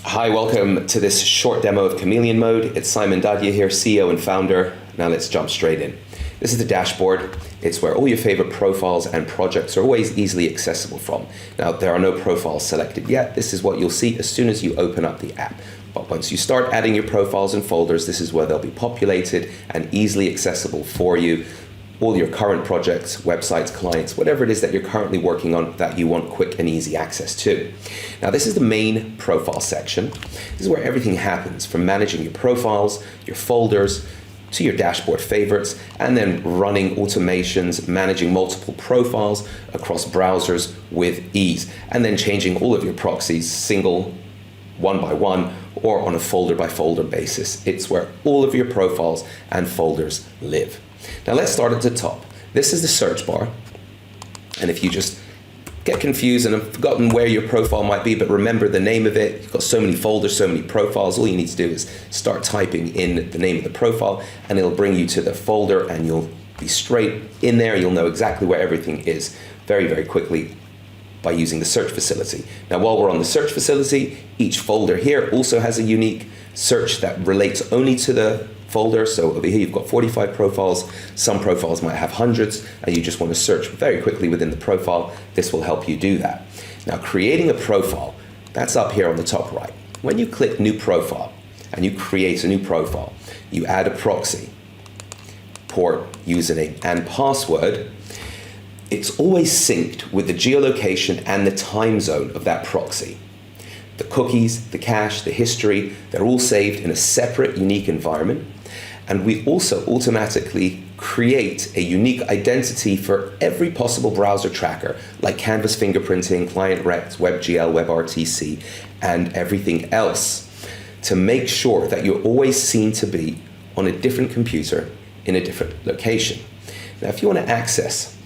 Hi, welcome to this short demo of Chameleon mode. It's Simon Dadya here, CEO and founder. Now let's jump straight in. This is the dashboard. It's where all your favorite profiles and projects are always easily accessible from. Now, there are no profiles selected yet. This is what you'll see as soon as you open up the app. But once you start adding your profiles and folders, this is where they'll be populated and easily accessible for you. All your current projects, websites, clients, whatever it is that you're currently working on that you want quick and easy access to. Now, this is the main profile section. This is where everything happens, from managing your profiles, your folders, to your dashboard favorites, and then running automations, managing multiple profiles across browsers with ease, and then changing all of your proxies single, one by one, or on a folder by folder basis. It's where all of your profiles and folders live. Now let's start at the top. This is the search bar, and if you just get confused and have forgotten where your profile might be, but remember the name of it, you've got so many folders, so many profiles, all you need to do is start typing in the name of the profile and it'll bring you to the folder and you'll be straight in there. You'll know exactly where everything is very, very quickly by using the search facility. Now, while we're on the search facility, each folder here also has a unique search that relates only to the folder. So over here you've got 45 profiles. Some profiles might have hundreds, and you just want to search very quickly within the profile. This will help you do that. Now, creating a profile, that's up here on the top right. When you click New Profile and you create a new profile, you add a proxy, port, username, and password. It's always synced with the geolocation and the time zone of that proxy. The cookies, the cache, the history, they're all saved in a separate, unique environment. And we also automatically create a unique identity for every possible browser tracker, like Canvas fingerprinting, Client Rect, WebGL, WebRTC, and everything else, to make sure that you're always seen to be on a different computer in a different location. Now, if you want to access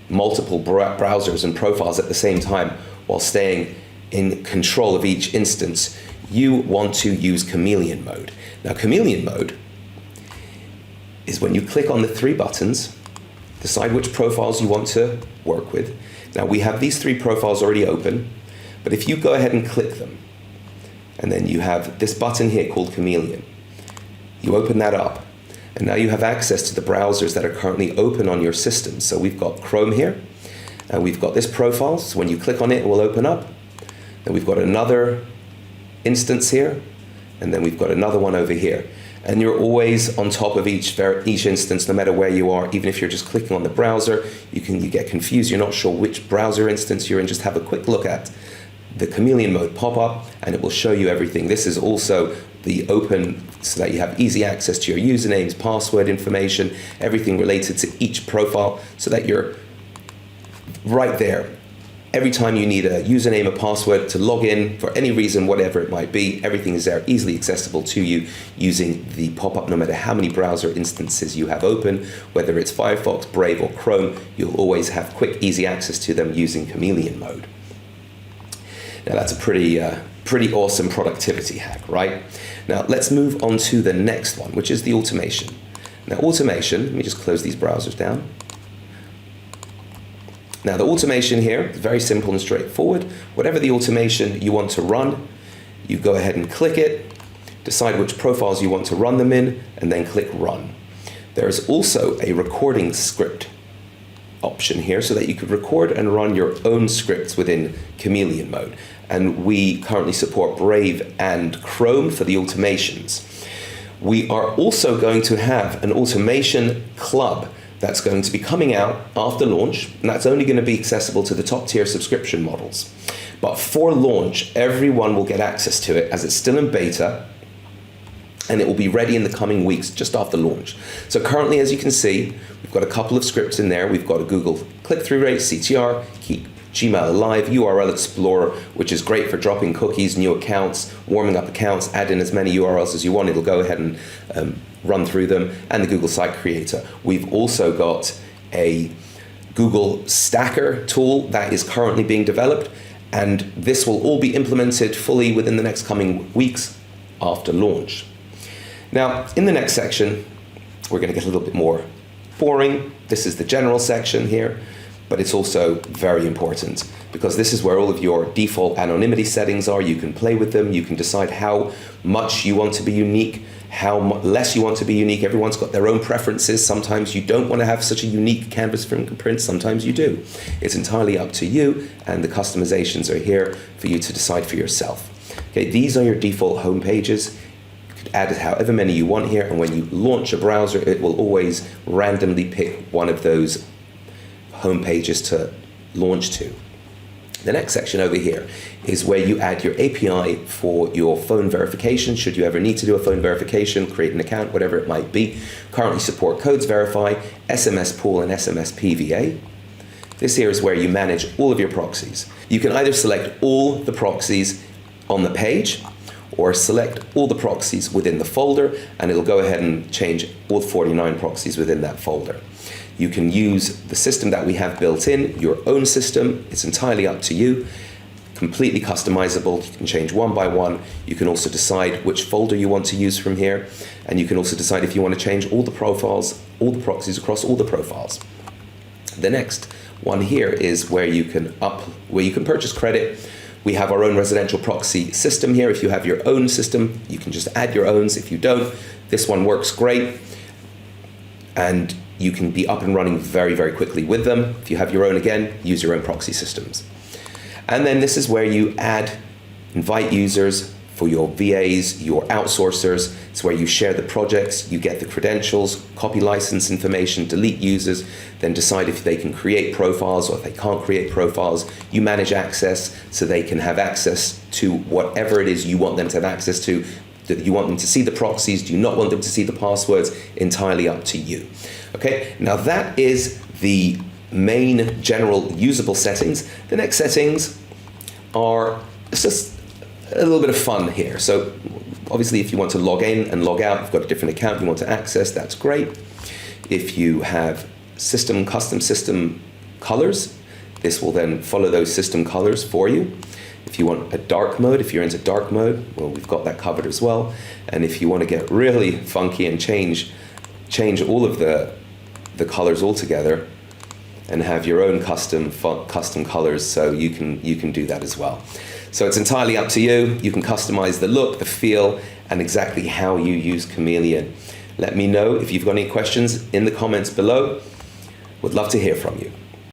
multiple browsers and profiles at the same time while staying in control of each instance, you want to use Chameleon mode. Now, Chameleon mode is when you click on the three buttons, decide which profiles you want to work with. Now, we have these three profiles already open, but if you go ahead and click them, and then you have this button here called Chameleon, you open that up, and now you have access to the browsers that are currently open on your system. So we've got Chrome here, and we've got this profile, so when you click on it, it will open up. Then we've got another instance here, and then we've got another one over here. And you're always on top of each instance, no matter where you are. Even if you're just clicking on the browser, you get confused, you're not sure which browser instance you're in. Just have a quick look at the Chameleon mode pop-up, and it will show you everything. This is also the open, so that you have easy access to your usernames, password information, everything related to each profile, so that you're right there. Every time you need a username, a password to log in for any reason, whatever it might be, everything is there, easily accessible to you using the pop-up. No matter how many browser instances you have open, whether it's Firefox, Brave, or Chrome, you'll always have quick, easy access to them using Chameleon mode. Now, that's a pretty awesome productivity hack, right? Now, let's move on to the next one, which is the automation. Now, automation, let me just close these browsers down. Now, the automation here is very simple and straightforward. Whatever the automation you want to run, you go ahead and click it, decide which profiles you want to run them in, and then click Run. There is also a recording script option here so that you could record and run your own scripts within Chameleon mode. And we currently support Brave and Chrome for the automations. We are also going to have an automation club that's going to be coming out after launch, and that's only going to be accessible to the top tier subscription models. But for launch, everyone will get access to it as it's still in beta, and it will be ready in the coming weeks just after launch. So currently, as you can see, we've got a couple of scripts in there. We've got a Google click-through rate, CTR, keep Gmail alive, URL Explorer, which is great for dropping cookies, new accounts, warming up accounts, add in as many URLs as you want. It'll go ahead and run through them, and the Google Site Creator. We've also got a Google Stacker tool that is currently being developed, and this will all be implemented fully within the next coming weeks after launch. Now, in the next section, we're going to get a little bit more boring. This is the general section here. but it's also very important because this is where all of your default anonymity settings are. You can play with them. You can decide how much you want to be unique, how less you want to be unique. Everyone's got their own preferences. Sometimes you don't want to have such a unique canvas fingerprint. Sometimes you do. It's entirely up to you, and the customizations are here for you to decide for yourself. Okay, these are your default home pages. You could add however many you want here, and when you launch a browser, it will always randomly pick one of those home pages to launch to. The next section over here is where you add your API for your phone verification. Should you ever need to do a phone verification, create an account, whatever it might be. Currently support Codes Verify, SMS Pool, and SMS PVA. This here is where you manage all of your proxies. You can either select all the proxies on the page or select all the proxies within the folder, and it'll go ahead and change all 49 proxies within that folder. You can use the system that we have built in, your own system. It's entirely up to you. Completely customizable. You can change one by one. You can also decide which folder you want to use from here. And you can also decide if you want to change all the profiles, all the proxies across all the profiles. The next one here is where you can purchase credit. We have our own residential proxy system here. If you have your own system, you can just add your own. If you don't, this one works great. And you can be up and running very, very quickly with them. If you have your own, again, use your own proxy systems. And then this is where you invite users for your VAs, your outsourcers. It's where you share the projects, you get the credentials, copy license information, delete users, then decide if they can create profiles or if they can't create profiles. You manage access so they can have access to whatever it is you want them to have access to. Do you want them to see the proxies? Do you not want them to see the passwords? Entirely up to you. Okay, now that is the main general usable settings. The next settings are just a little bit of fun here. So obviously if you want to log in and log out, you've got a different account you want to access, that's great. If you have custom system colors, this will then follow those system colors for you. If you want a dark mode, if you're into dark mode, well, we've got that covered as well. And if you want to get really funky and change all of the colors altogether and have your own custom colors, so you can do that as well. So it's entirely up to you. You can customize the look, the feel, and exactly how you use Chameleon. Let me know if you've got any questions in the comments below. Would love to hear from you.